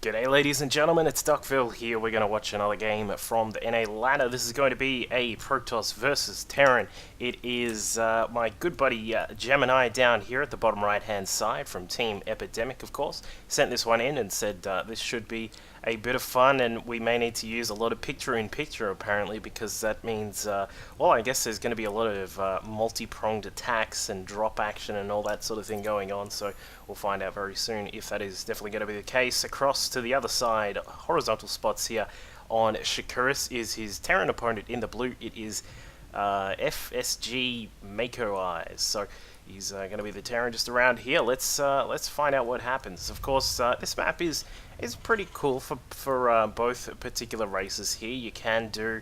G'day ladies and gentlemen, it's Duckville here. We're going to watch another game from the NA ladder. This is going to be a Protoss versus Terran. It is my good buddy Gemini down here at the bottom right hand side from Team ePiGemini, of course. Sent this one in and said this should be a bit of fun, and we may need to use a lot of picture-in-picture apparently, because that means, well, I guess there's going to be a lot of multi-pronged attacks and drop action and all that sort of thing going on, so we'll find out very soon if that is definitely going to be the case. Across to the other side, horizontal spots here on fGsMakoEyes is his Terran opponent. In the blue, it is fGsMakoEyes. So he's going to be the Terran just around here. Let's find out what happens. Of course, this map is pretty cool for both particular races here. You can do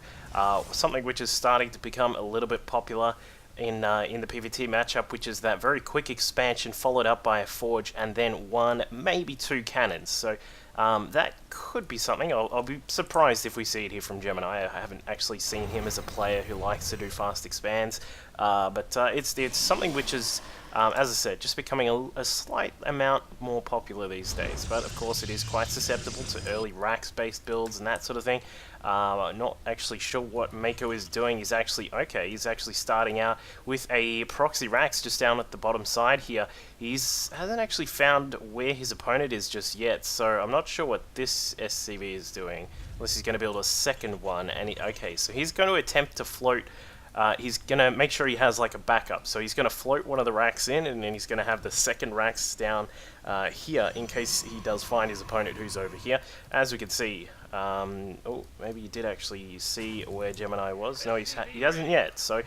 something which is starting to become a little bit popular in the PvT matchup, which is that very quick expansion followed up by a forge and then one, maybe two cannons. So that could be something. I'll be surprised if we see it here from Gemini. I haven't actually seen him as a player who likes to do fast expands, but it's something which is, as I said, just becoming a slight amount more popular these days. But of course it is quite susceptible to early racks-based builds and that sort of thing. I'm not actually sure what Mako is doing. He's actually starting out with a proxy racks just down at the bottom side here. Hasn't actually found where his opponent is just yet, so I'm not sure what this SCV is doing, unless he's going to build a second one. And okay, so he's going to attempt to float. He's going to make sure he has like a backup, so he's going to float one of the racks in, and then he's going to have the second racks down here in case he does find his opponent who's over here. As we can see, oh, maybe he did actually see where Gemini was. No, he hasn't yet, so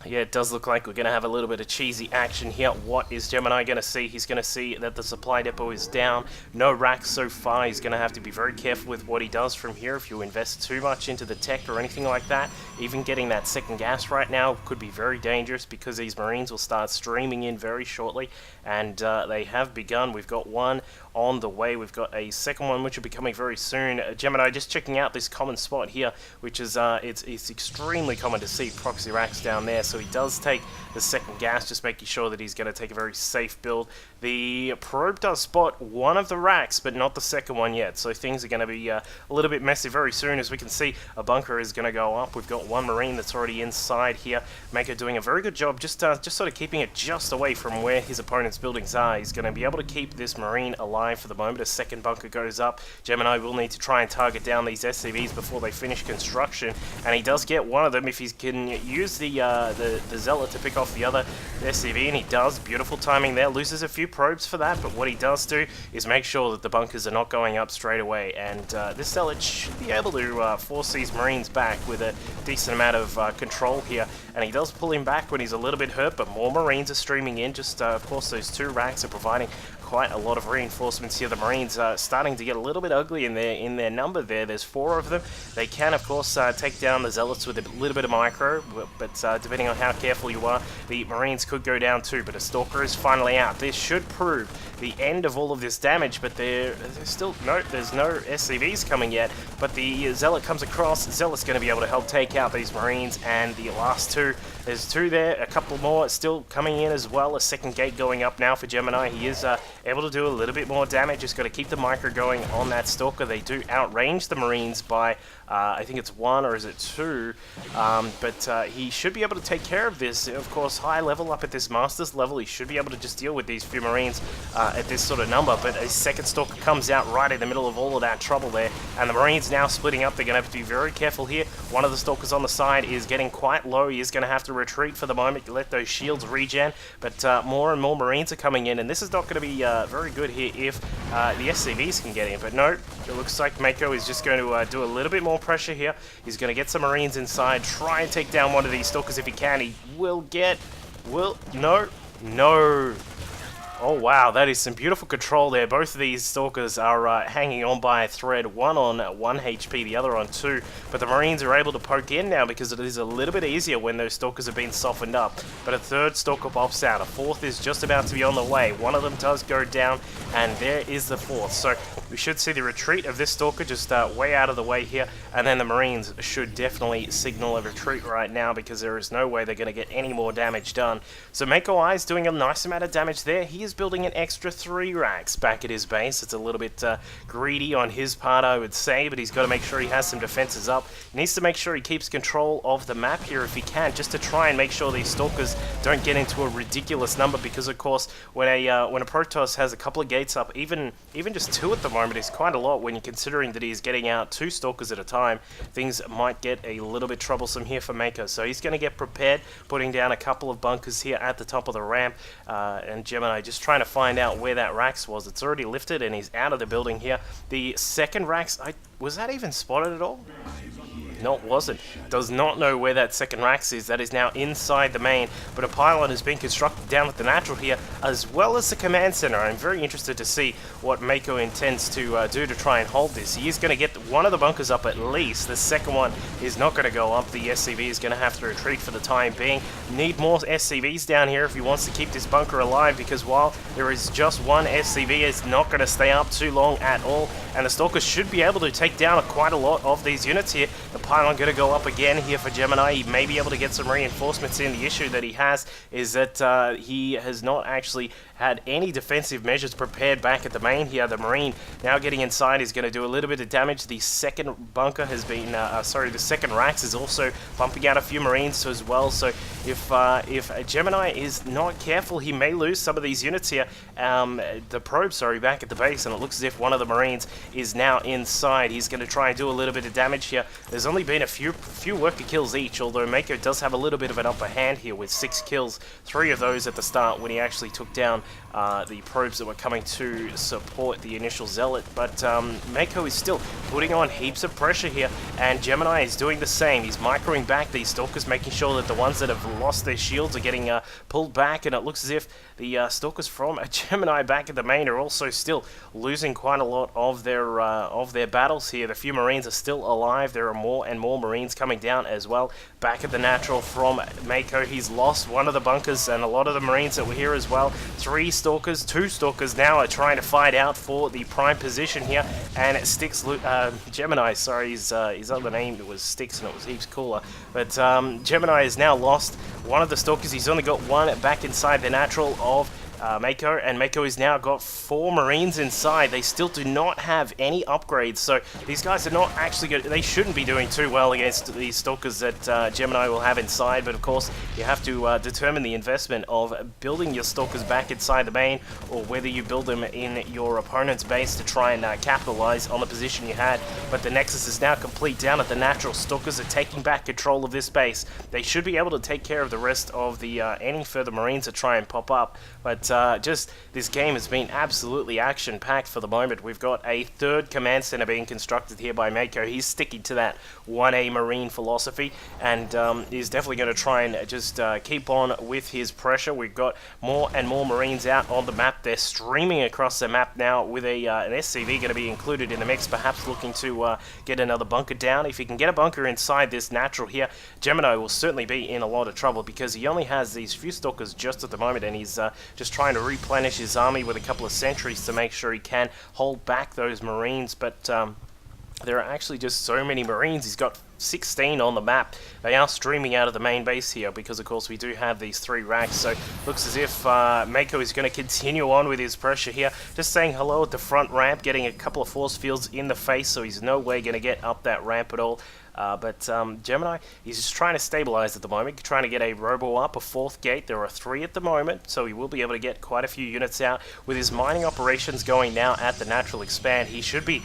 yeah, it does look like we're going to have a little bit of cheesy action here. What is Gemini going to see? He's going to see that the supply depot is down. No racks so far. He's going to have to be very careful with what he does from here. If you invest too much into the tech or anything like that, even getting that second gas right now could be very dangerous, because these Marines will start streaming in very shortly, and they have begun. We've got one on the way. We've got a second one which will be coming very soon. Gemini just checking out this common spot here, which is it's extremely common to see proxy racks down there. So he does take the second gas, just making sure that he's going to take a very safe build. The probe does spot one of the racks, but not the second one yet. So things are going to be a little bit messy very soon. As we can see, a bunker is going to go up. We've got one Marine that's already inside here. Mako doing a very good job, just sort of keeping it just away from where his opponent's buildings are. He's going to be able to keep this Marine alive for the moment. A second bunker goes up. Gemini will need to try and target down these SCVs before they finish construction, and he does get one of them if he can use the Zealot to pick off the other SCV, and he does. Beautiful timing there. Loses a few probes for that, but what he does do is make sure that the bunkers are not going up straight away, and this Zealot should be able to force these Marines back with a decent amount of control here, and he does pull him back when he's a little bit hurt, but more Marines are streaming in. Just of course those two racks are providing quite a lot of reinforcements here. The Marines are starting to get a little bit ugly in their number there. There's four of them. They can, of course, take down the Zealots with a little bit of micro, but depending on how careful you are, the Marines could go down too. But a Stalker is finally out. This should prove the end of all of this damage, but there's no SCVs coming yet. But the Zealot comes across. Zealot's going to be able to help take out these Marines, and the last two. There's two there, a couple more still coming in as well. A second gate going up now for Gemini. He is able to do a little bit more damage. Just got to keep the micro going on that Stalker. They do outrange the Marines by, I think it's one or is it two, but he should be able to take care of this. Of course, high level up at this Master's level, he should be able to just deal with these few Marines at this sort of number, but a second Stalker comes out right in the middle of all of that trouble there, and the Marines now splitting up. They're going to have to be very careful here. One of the Stalkers on the side is getting quite low. He is going to have to retreat for the moment, let those shields regen, but more and more Marines are coming in, and this is not going to be very good here if the SCVs can get in. But no, it looks like Mako is just going to do a little bit more pressure here. He's going to get some Marines inside, try and take down one of these Stalkers if he can. He will no. Oh wow, that is some beautiful control there. Both of these Stalkers are hanging on by a thread, one on 1 HP, the other on 2. But the Marines are able to poke in now because it is a little bit easier when those Stalkers have been softened up. But a third Stalker pops out. A fourth is just about to be on the way. One of them does go down, and there is the fourth. So we should see the retreat of this Stalker just way out of the way here, and then the Marines should definitely signal a retreat right now because there is no way they're going to get any more damage done. So MakoEyes doing a nice amount of damage there. He is is building an extra 3 racks back at his base. It's a little bit greedy on his part, I would say, but he's got to make sure he has some defenses up. He needs to make sure he keeps control of the map here if he can, just to try and make sure these stalkers don't get into a ridiculous number, because of course when a Protoss has a couple of gates up, even just 2 at the moment is quite a lot when you're considering that he's getting out 2 stalkers at a time. Things might get a little bit troublesome here for Mako, so he's going to get prepared, putting down a couple of bunkers here at the top of the ramp, and Gemini just trying to find out where that Rax was. It's already lifted and he's out of the building here. The second Rax, was that even spotted at all? No, it wasn't. Does not know where that second Rax is. That is now inside the main, but a pylon has been constructed down at the natural here, as well as the command center. I'm very interested to see what Mako intends to do to try and hold this. He is going to get one of the bunkers up at least. The second one is not going to go up. The SCV is going to have to retreat for the time being. Need more SCVs down here if he wants to keep this bunker alive, because while there is just one SCV, it's not going to stay up too long at all, and the Stalkers should be able to take down quite a lot of these units here. The pylon going to go up again here for Gemini. He may be able to get some reinforcements in. The issue that he has is that he has not actually had any defensive measures prepared back at the main here. The Marine now getting inside is going to do a little bit of damage. The second bunker has been, the second Rax is also bumping out a few Marines as well. So if Gemini is not careful, he may lose some of these units here. The probe, back at the base, and it looks as if one of the Marines is now inside. He's going to try and do a little bit of damage here. There's only been a few worker kills each, although Mako does have a little bit of an upper hand here with 6 kills, 3 of those at the start when he actually took down the probes that were coming to support the initial Zealot. But Mako is still putting on heaps of pressure here, and Gemini is doing the same. He's microing back these Stalkers, making sure that the ones that have lost their shields are getting pulled back, and it looks as if the Stalkers from Gemini back at the main are also still losing quite a lot of their battles here. The few Marines are still alive. There are more and more Marines coming down as well. Back at the natural from Mako, he's lost one of the bunkers and a lot of the Marines that were here as well. 3 Stalkers, 2 Stalkers now are trying to fight out for the prime position here, and it Styx, Gemini, his other name was Styx and it was heaps cooler, but Gemini has now lost one of the Stalkers. He's only got one back inside the natural of Mako, and Mako has now got 4 Marines inside. They still do not have any upgrades, so these guys are not actually good. They shouldn't be doing too well against these Stalkers that Gemini will have inside, but of course you have to determine the investment of building your Stalkers back inside the main, or whether you build them in your opponent's base to try and capitalize on the position you had. But the Nexus is now complete down at the natural. Stalkers are taking back control of this base. They should be able to take care of the rest of the any further Marines that try and pop up, but just this game has been absolutely action-packed for the moment. We've got a 3rd command center being constructed here by Mako. He's sticking to that 1A Marine philosophy, and he's definitely going to try and just keep on with his pressure. We've got more and more Marines out on the map. They're streaming across the map now with an SCV going to be included in the mix, perhaps looking to get another bunker down. If he can get a bunker inside this natural here, Gemini will certainly be in a lot of trouble, because he only has these few Stalkers just at the moment, and he's just trying to replenish his army with a couple of sentries to make sure he can hold back those Marines. But there are actually just so many Marines. He's got 16 on the map. They are streaming out of the main base here, because of course we do have these 3 racks. So looks as if Mako is going to continue on with his pressure here, just saying hello at the front ramp, getting a couple of force fields in the face, so he's no way going to get up that ramp at all. But Gemini, he's just trying to stabilize at the moment, trying to get a robo up, a 4th gate. There are 3 at the moment, so he will be able to get quite a few units out. With his mining operations going now at the natural expand, he should be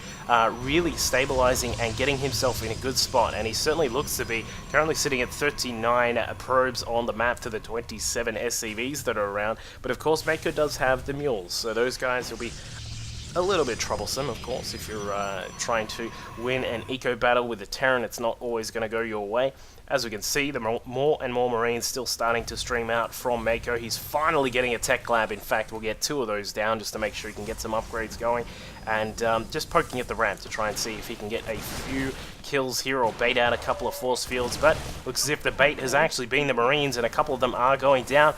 really stabilizing and getting himself in a good spot, and he certainly looks to be. Currently sitting at 39 probes on the map to the 27 SCVs that are around. But of course Mako does have the mules, so those guys will be a little bit troublesome, of course. If you're trying to win an eco battle with a Terran, it's not always going to go your way. As we can see, the more and more Marines still starting to stream out from Mako. He's finally getting a tech lab. In fact, we'll get 2 of those down just to make sure he can get some upgrades going. And just poking at the ramp to try and see if he can get a few kills here or bait out a couple of force fields. But looks as if the bait has actually been the Marines, and a couple of them are going down.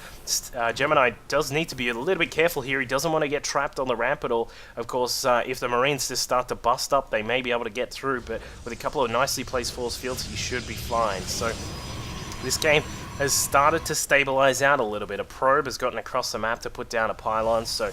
Gemini does need to be a little bit careful here. He doesn't want to get trapped on the ramp at all. Of course, if the Marines just start to bust up, they may be able to get through, but with a couple of nicely placed force fields, he should be fine. So this game has started to stabilize out a little bit. A probe has gotten across the map to put down a pylon, so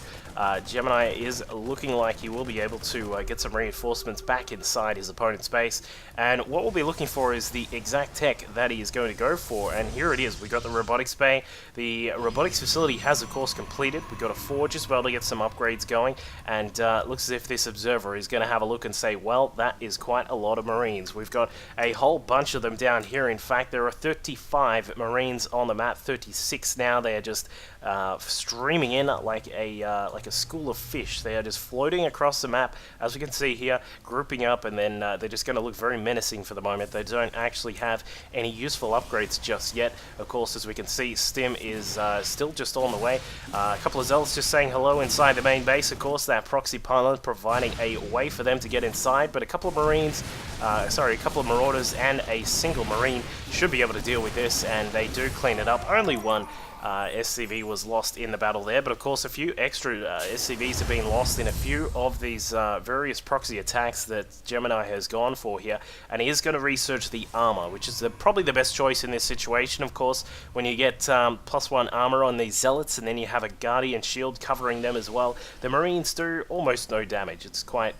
Gemini is looking like he will be able to get some reinforcements back inside his opponent's base. And what we'll be looking for is the exact tech that he is going to go for, and here it is. We got the robotics bay. The robotics facility has, of course, completed. We've got a forge as well to get some upgrades going, and looks as if this observer is going to have a look and say, well, that is quite a lot of Marines. We've got a whole bunch of them down here. In fact, there are 35 Marines on the map, 36 now. They are just streaming in like a school of fish. They are just floating across the map, as we can see here, grouping up, and then they're just going to look very menacing for the moment. They don't actually have any useful upgrades just yet. Of course, as we can see, Stim is still just on the way. A couple of Zealots just saying hello inside the main base. Of course, that proxy pylon providing a way for them to get inside, but a couple of Marines, a couple of Marauders and a single Marine should be able to deal with this, and they do clean it up. Only one SCV was lost in the battle there, but of course a few extra SCVs have been lost in a few of these various proxy attacks that Gemini has gone for here, and he is going to research the armor, which is probably the best choice in this situation. Of course, when you get +1 armor on these Zealots, and then you have a Guardian shield covering them as well, the Marines do almost no damage. It's quite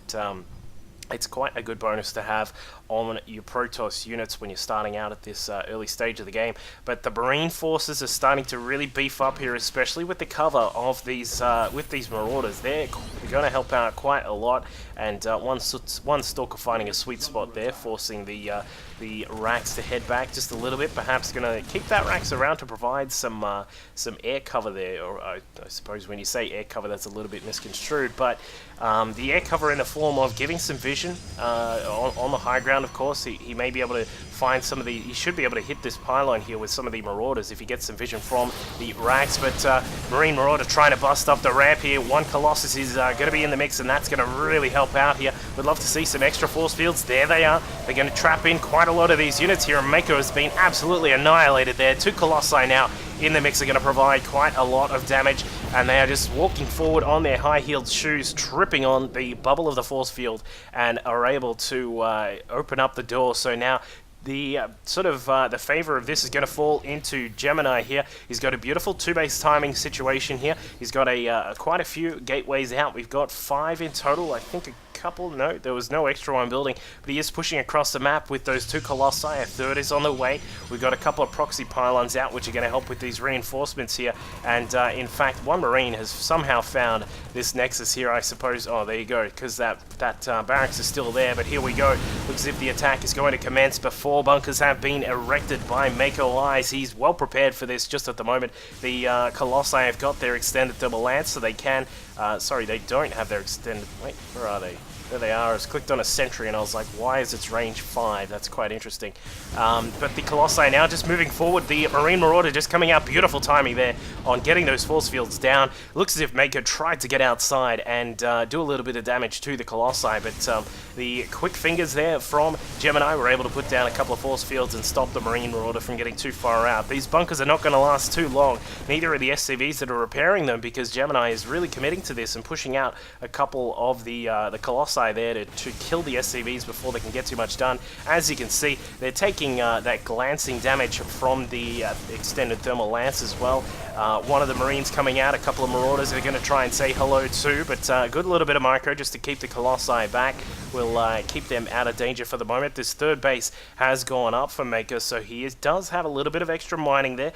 a good bonus to have on your Protoss units when you're starting out at this early stage of the game. But the Marine forces are starting to really beef up here, especially with the cover of these with these Marauders. They're going to help out quite a lot, and one Stalker finding a sweet spot there, forcing the Racks to head back just a little bit. Perhaps going to keep that Racks around to provide some air cover there, or I suppose when you say air cover, that's a little bit misconstrued, but the air cover in the form of giving some vision on the high ground. Of course, he may be able to find some of the... He should be able to hit this pylon here with some of the Marauders if he gets some vision from the Racks, but Marine Marauder trying to bust up the ramp here. One Colossus is going to be in the mix, and that's going to really help out here. We'd love to see some extra force fields. There they are. They're going to trap in quite a lot of these units here, and Mako has been absolutely annihilated there. 2 Colossi now in the mix are going to provide quite a lot of damage, and they are just walking forward on their high-heeled shoes, tripping on the bubble of the force field, and are able to open up the door. So now the the favor of this is going to fall into Gemini here. He's got a beautiful 2-base timing situation here. He's got quite a few gateways out. We've got 5 in total. I think a couple. No, there was no extra one building, but he is pushing across the map with those 2 Colossi. A third is on the way. We've got a couple of proxy pylons out, which are going to help with these reinforcements here. And in fact, one Marine has somehow found this nexus here, I suppose. Oh, there you go, because that barracks is still there. But here we go. Looks as if the attack is going to commence before bunkers have been erected by MakoEyes. He's well prepared for this just at the moment. The Colossi have got their extended thermal lance, so they can... sorry, they don't have their extended... Wait, where are they? There they are. I was clicked on a sentry and I was like, why is its range 5? That's quite interesting. But the Colossi now just moving forward. The Marine Marauder just coming out. Beautiful timing there on getting those force fields down. Looks as if Mako tried to get outside and do a little bit of damage to the Colossi, but the quick fingers there from Gemini were able to put down a couple of force fields and stop the Marine Marauder from getting too far out. These bunkers are not going to last too long. Neither are the SCVs that are repairing them, because Gemini is really committing to this and pushing out a couple of the Colossi there to kill the SCVs before they can get too much done. As you can see, they're taking that glancing damage from the extended thermal lance as well. One of the Marines coming out, a couple of Marauders are going to try and say hello too, but good little bit of micro just to keep the Colossi back. We'll keep them out of danger for the moment. This third base has gone up for Mako, so he does have a little bit of extra mining there.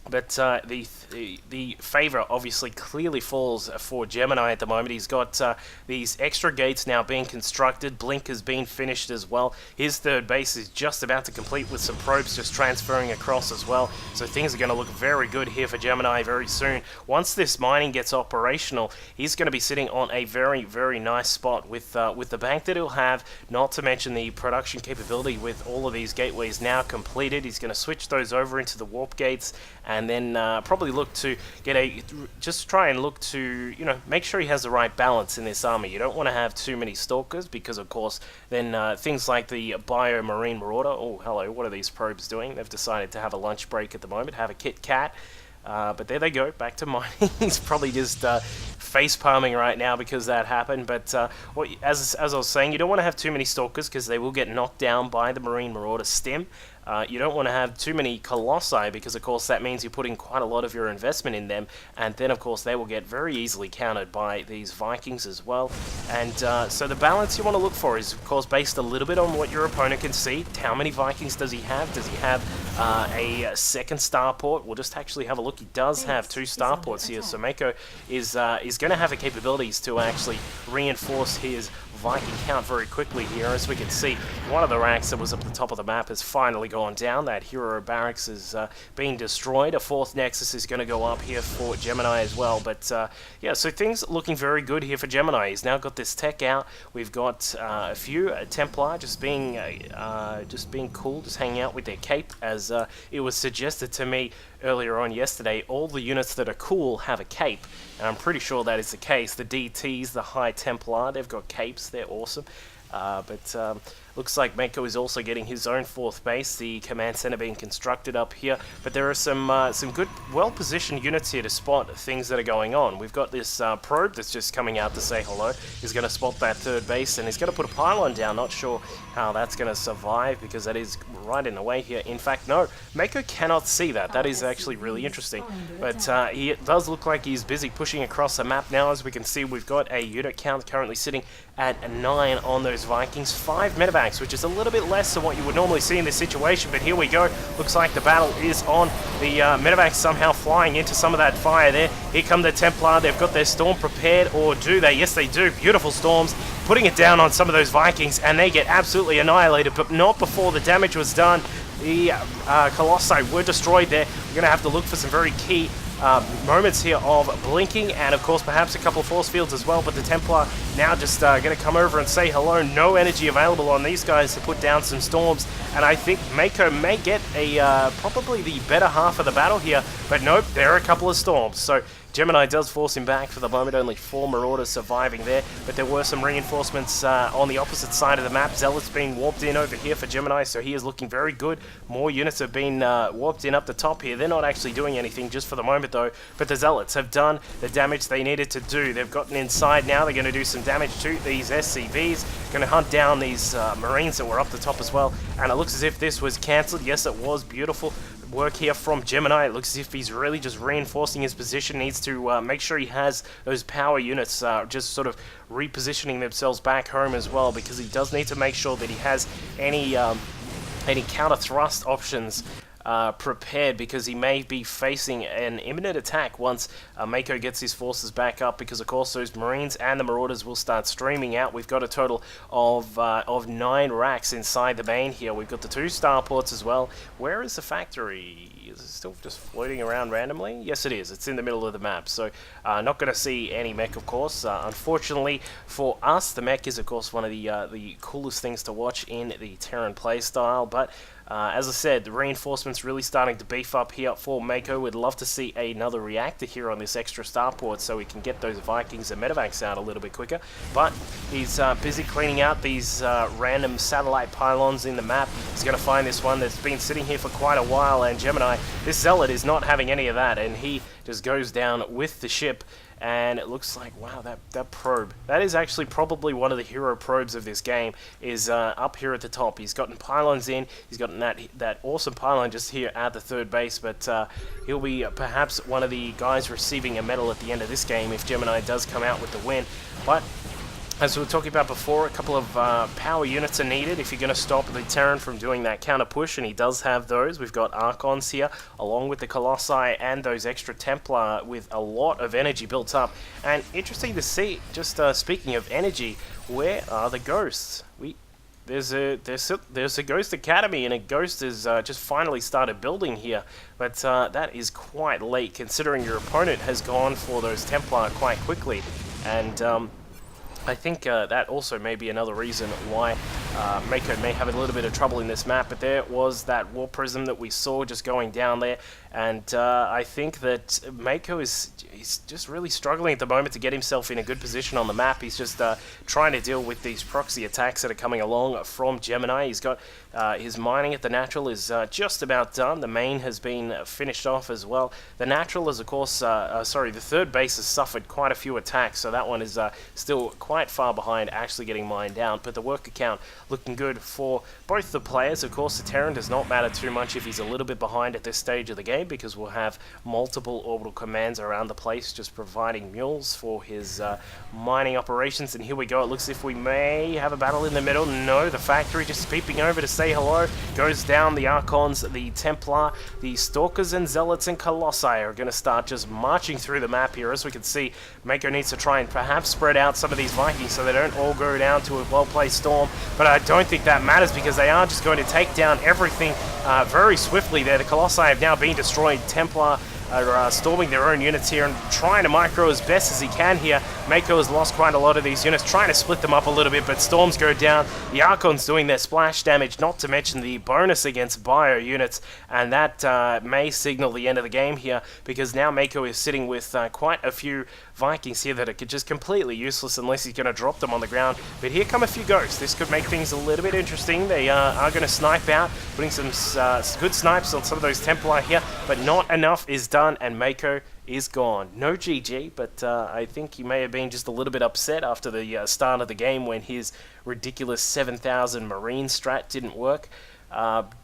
But the favor obviously clearly falls for Gemini at the moment. He's got these extra gates now being constructed. Blink has been finished as well. His third base is just about to complete, with some probes just transferring across as well. So things are going to look very good here for Gemini very soon. Once this mining gets operational, he's going to be sitting on a very, very nice spot with the bank that he'll have, not to mention the production capability with all of these gateways now completed. He's going to switch those over into the warp gates, and then probably look to get try and look to, make sure he has the right balance in this army. You don't want to have too many Stalkers, because of course then things like the Bio Marine Marauder, oh hello, what are these probes doing? They've decided to have a lunch break at the moment, have a Kit Kat. But there they go, back to mining. He's probably just face palming right now because that happened. But as I was saying, you don't want to have too many Stalkers, because they will get knocked down by the Marine Marauder stim. you don't want to have too many Colossi, because of course that means you're putting quite a lot of your investment in them, and then of course they will get very easily countered by these Vikings as well. And so the balance you want to look for is of course based a little bit on what your opponent can see. How many Vikings does he have? Does he have a second starport? We'll just actually have a look. He does have 2 starports here, so Mako is going to have the capabilities to actually reinforce his Viking count very quickly here. As we can see, one of the racks that was up the top of the map has finally gone down. That hero barracks is being destroyed. A 4th Nexus is going to go up here for Gemini as well. But yeah, so things looking very good here for Gemini. He's now got this tech out. We've got a few Templar just being cool, just hanging out with their cape, as it was suggested to me earlier on yesterday. All the units that are cool have a cape, and I'm pretty sure that is the case. The DTs, the High Templar, they've got capes. They're awesome. But looks like Mako is also getting his own 4th base, the command center being constructed up here. But there are some good, well-positioned units here to spot things that are going on. We've got this probe that's just coming out to say hello. He's going to spot that 3rd base, and he's going to put a pylon down. Not sure how that's going to survive, because that is right in the way here. In fact, no, Mako cannot see that. That is actually really interesting. But he does look like he's busy pushing across the map now. As we can see, we've got a unit count currently sitting at 9 on those Vikings. 5 medevacs, which is a little bit less than what you would normally see in this situation, but here we go. Looks like the battle is on. The medevacs somehow flying into some of that fire there. Here come the Templar. They've got their storm prepared, or do they? Yes, they do. Beautiful storms, putting it down on some of those Vikings, and they get absolutely annihilated, but not before the damage was done. The Colossi were destroyed there. We're going to have to look for some very key moments here of blinking, and of course perhaps a couple of force fields as well, but the Templar now just going to come over and say hello. No energy available on these guys to put down some storms, and I think Mako may get a probably the better half of the battle here, but nope, there are a couple of storms. So Gemini does force him back for the moment. Only 4 Marauders surviving there, but there were some reinforcements on the opposite side of the map. Zealots being warped in over here for Gemini, so he is looking very good. More units have been warped in up the top here. They're not actually doing anything just for the moment though, but the Zealots have done the damage they needed to do. They've gotten inside now. They're going to do some damage to these SCVs, going to hunt down these Marines that were up the top as well, and it looks as if this was cancelled. Yes, it was. Beautiful work here from Gemini. It looks as if he's really just reinforcing his position. Needs to make sure he has those power units just sort of repositioning themselves back home as well, because he does need to make sure that he has any counter thrust options prepared, because he may be facing an imminent attack once Mako gets his forces back up, because of course those Marines and the Marauders will start streaming out. We've got a total of 9 racks inside the main here. We've got the 2 starports as well. Where is the factory? Is it still just floating around randomly? Yes, it is. It's in the middle of the map, so not going to see any mech, of course. Unfortunately for us, the mech is of course one of the coolest things to watch in the Terran playstyle, but as I said, the reinforcements really starting to beef up here for Mako. We'd love to see another reactor here on this extra starport so we can get those Vikings and medevacs out a little bit quicker. But he's busy cleaning out these random satellite pylons in the map. He's going to find this one that's been sitting here for quite a while, and Gemini, this Zealot, is not having any of that, and he just goes down with the ship. And it looks like, wow, that probe, that is actually probably one of the hero probes of this game, is up here at the top. He's gotten pylons in, he's gotten that awesome pylon just here at the 3rd base, but he'll be perhaps one of the guys receiving a medal at the end of this game if Gemini does come out with the win. But as we were talking about before, a couple of power units are needed if you're going to stop the Terran from doing that counter push, and he does have those. We've got Archons here, along with the Colossi and those extra Templar with a lot of energy built up. And interesting to see, just speaking of energy, where are the ghosts? There's a Ghost Academy, and a Ghost has just finally started building here, but that is quite late considering your opponent has gone for those Templar quite quickly. And I think that also may be another reason why Mako may have a little bit of trouble in this map, but there was that War Prism that we saw just going down there, and I think that Mako he's just really struggling at the moment to get himself in a good position on the map. He's just trying to deal with these proxy attacks that are coming along from Gemini. He's got his mining at the natural is just about done. The main has been finished off as well. The natural is, of course, the 3rd base has suffered quite a few attacks, so that one is still quite far behind actually getting mined down. But the worker count looking good for both the players. Of course, the Terran does not matter too much if he's a little bit behind at this stage of the game, because we'll have multiple orbital commands around the place just providing mules for his mining operations. And here we go. It looks as if we may have a battle in the middle. No, the factory just peeping over to say hello. Goes down. The Archons, the Templar, the Stalkers and Zealots and Colossi are going to start just marching through the map here. As we can see, Mako needs to try and perhaps spread out some of these Vikings so they don't all go down to a well-placed storm. But I don't think that matters, because they are just going to take down everything very swiftly there. The Colossi have now been destroyed. Templar are storming their own units here and trying to micro as best as he can here. Mako has lost quite a lot of these units, trying to split them up a little bit, but storms go down. The Archons doing their splash damage, not to mention the bonus against bio units, and that may signal the end of the game here, because now Mako is sitting with quite a few Vikings here that are just completely useless unless he's going to drop them on the ground. But here come a few ghosts. This could make things a little bit interesting. They are going to snipe out, putting some good snipes on some of those Templar here, but not enough is done, and Mako is gone. No GG, but I think he may have been just a little bit upset after the start of the game when his ridiculous 7,000 Marine strat didn't work.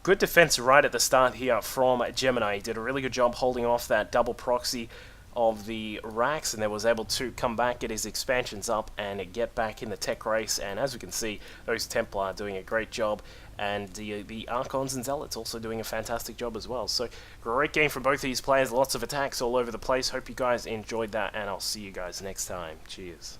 Good defense right at the start here from Gemini. He did a really good job holding off that double proxy of the racks, and then was able to come back, get his expansions up, and get back in the tech race. And as we can see, those Templar are doing a great job, and the Archons and Zealots also doing a fantastic job as well. So great game from both of these players, lots of attacks all over the place. Hope you guys enjoyed that, and I'll see you guys next time. Cheers.